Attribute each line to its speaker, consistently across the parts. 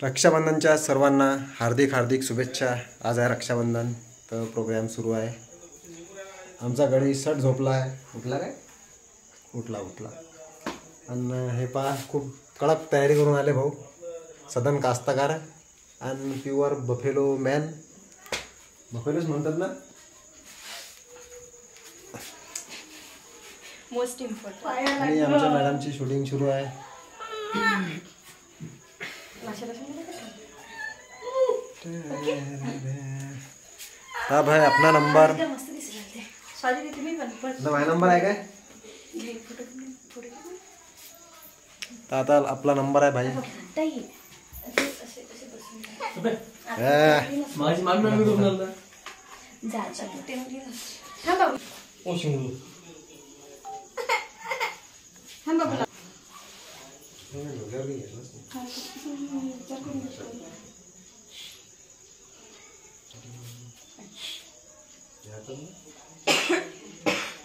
Speaker 1: रक्षाबंधनच्या सर्वांना हार्दिक हार्दिक शुभेच्छा। आज आहे रक्षाबंधन, तर प्रोग्राम सुरू आहे। आमचा गडी सट झोपला आहे। उठला काय? उठला आणि हे पहा खूप कडक तयारी करून आले भाऊ, सदन कास्तकार आणि प्युअर बफेलो मॅन, बफेलोच म्हणतात ना।
Speaker 2: Most important.
Speaker 1: आणि आमच्या मॅडमची शूटिंग सुरू आहे। हाँ भाई अपना नंबर, माझा नंबर आहे काय? आता आपला नंबर आहे भाई।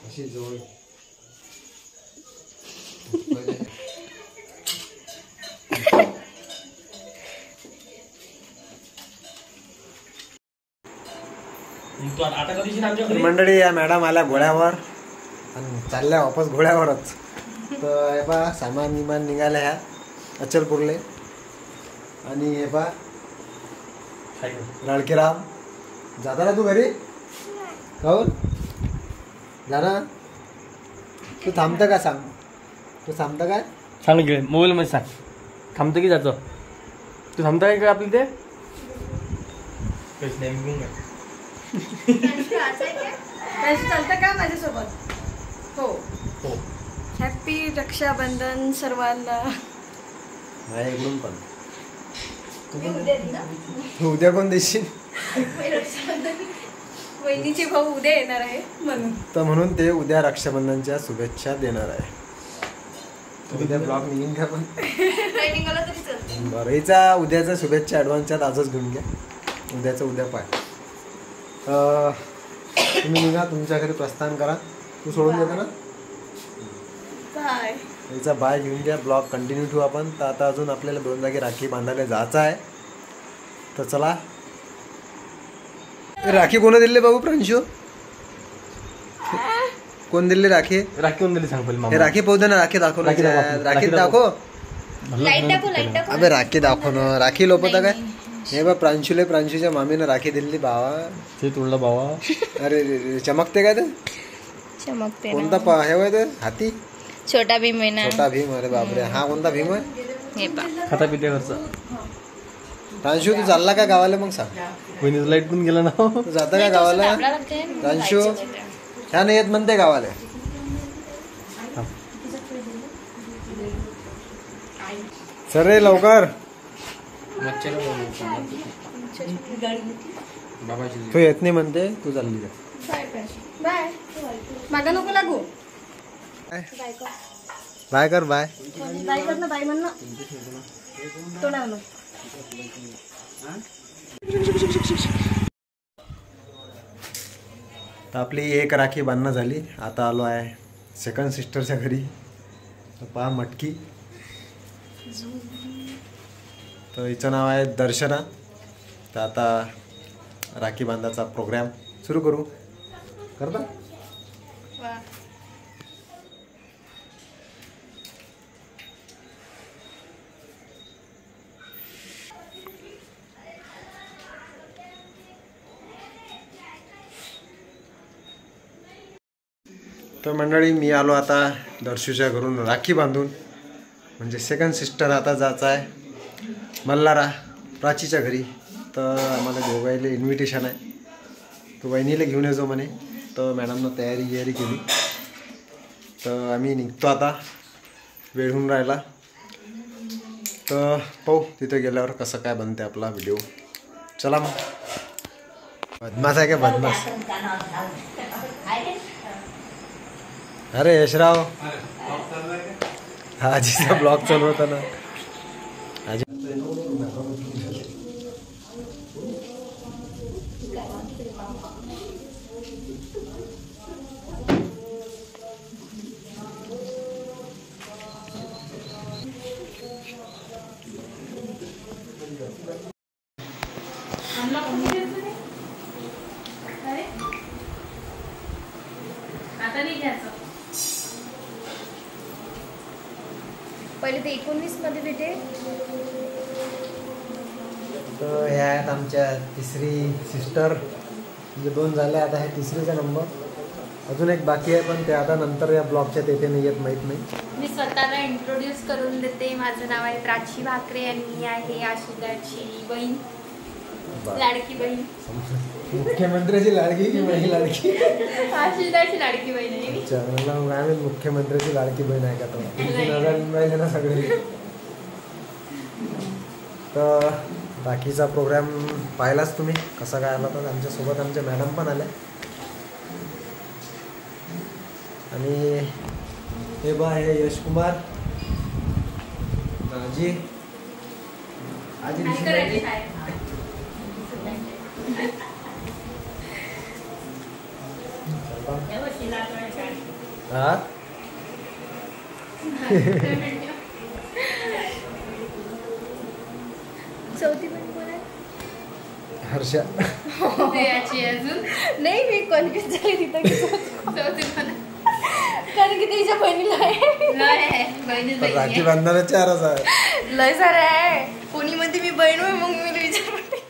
Speaker 1: अशी जवळ मंडळी, या मॅडम आल्या घोड्यावर आणि चालल्या वापस घोड्यावरच। तर हे पहा सामान विमान निघाल्या ह्या अचलपूरले। आणि हे पहा राळकेराम, जाता ना तू घरी? काहून जा ना तू? थांबतं का? सांग तू थांबतं काय?
Speaker 3: सांग गे मोबाईल मध्ये सांग, थांबतं की जातो? तू थांबता काय आपली ते
Speaker 2: चालतं का माझ्यासोबत? हो हो। हॅपी रक्षाबंधन सर्वांना।
Speaker 1: इकडून पण उद्या कोण देशील?
Speaker 2: वहिनीचे भाऊ उद्या येणार आहे
Speaker 1: म्हणून ते उद्या रक्षाबंधनच्या शुभेच्छा देणार आहे। उद्या ब्लॉग निघून घ्या पण बरं, हिचा उद्याचा शुभेच्छा ॲडव्हान्सच्यात आजच घेऊन घ्या। उद्याचं उद्या पाय। तुम्ही निघा, तुमच्या घरी प्रस्थान करा। तू सोडून देतो ना?
Speaker 2: बाय।
Speaker 1: हिचा बाय घेऊन घ्या। ब्लॉग कंटिन्यू ठेवू आपण। तर आता अजून आपल्याला 2 जागी राखी बांधायला जायचं आहे, तर चला। राखी कोण दिले बाबू? प्रांशू कोण दिले राखी?
Speaker 3: राखी कोण दिली सांग पहिले?
Speaker 1: हे राखी पाहू दे ना। राखी दाखव, राखी दाखव। अबे राखी दाखव ना। राखी लोपता काय? हे बा प्रांशूच्या मामीनं राखी दिली बावा।
Speaker 3: ते तुळला बावा।
Speaker 1: अरे चमकते काय? ते
Speaker 2: चमकते
Speaker 1: कोणता हे होय? ते हाती
Speaker 2: छोटा भीम आहे ना?
Speaker 1: छोटा भीम। अरे बापरे, हा कोणता भीम आहे?
Speaker 2: हे पा
Speaker 3: खाता पित्या घरचा।
Speaker 1: प्रांशू तू चालला का गावाला? मग सांग।
Speaker 3: वहिनीचं लाईट पण गेला ना।
Speaker 1: तू जाता का गावाला? प्रांशू ह्या नाही येत म्हणते गावाला। सर रे लवकर, तू येत नाही म्हणते, तू चालली जा।
Speaker 2: बाय। मागा नको लागू।
Speaker 1: बाय कर, बाय
Speaker 2: बाय कर ना। बाय म्हण ना, तोंडावर।
Speaker 1: तर आपली एक राखी बांधणं झाली। आता आलो आहे सेकंड सिस्टरच्या घरी। पहा मटकी, तर हिचं नाव आहे दर्शना। तर आता राखी बांधायचा प्रोग्राम सुरू करू। करता तर मंडळी, मी आलो आता दर्शूच्या घरून राखी बांधून। म्हणजे सेकंड सिस्टर आता जायचं आहे मल्हारा प्राचीच्या घरी। तर आम्हाला दोघायला इन्व्हिटेशन आहे, तर वहिनीला घेऊन येजो म्हणे। तर मॅडमनं तयारी केली, तर आम्ही निघतो आता। वेळ होऊन राहिला, तर पाहू तिथे गेल्यावर कसं काय बनते आपला व्हिडिओ। चला मग। बदमाश आहे का? बदमाश। अरे यशराव, आजीचा ब्लॉग चालू होता ना। आजी
Speaker 2: आता नाही घ्यायचं. पहिले ते 19 मध्ये भेटे.
Speaker 1: तर ह्या आहेत आमच्या तिसरी सिस्टर, म्हणजे 2 झाल्या, आता हे तिसरीचा नंबर. अजून एक बाकी आहे, पण ते आता नंतर या ब्लॉगच्या येते नाही येत माहीत नाही.
Speaker 2: मी स्वतःला इंट्रोड्यूस करून देते. माझं नाव आहे प्राची भाकरे आणि मी आहे आशिषदाची बहीण, लाडकी बहीण.
Speaker 1: मुख्यमंत्र्याची लाडकी की माझी लाडकी?
Speaker 2: आशिषदाची लाडकी बहीण आहे मी.
Speaker 1: अच्छा, मला आम्ही मुख्यमंत्र्याची लाडकी बहीण आहे का? तो 3,000 राहिले ना सगळे. तर बाकीचा प्रोग्राम पाहिलाच तुम्ही कसा काय आला. तर आमच्यासोबत आमच्या मॅडम पण आल्या. आणि हे बा हे यश कुमार आजी आजी हा
Speaker 2: चौथी पण कोण आहे?
Speaker 1: हर्षा.
Speaker 2: अजून नाही, मी कॉन्फ्युज झाली तिथं की चौथी पण कारण की तिच्या बहिणीला आहे.
Speaker 1: राखी बांधणारा 4च आहे.
Speaker 2: लय सारे आहे. कोणी म्हणते मी बहीण होय, मग मी विचारते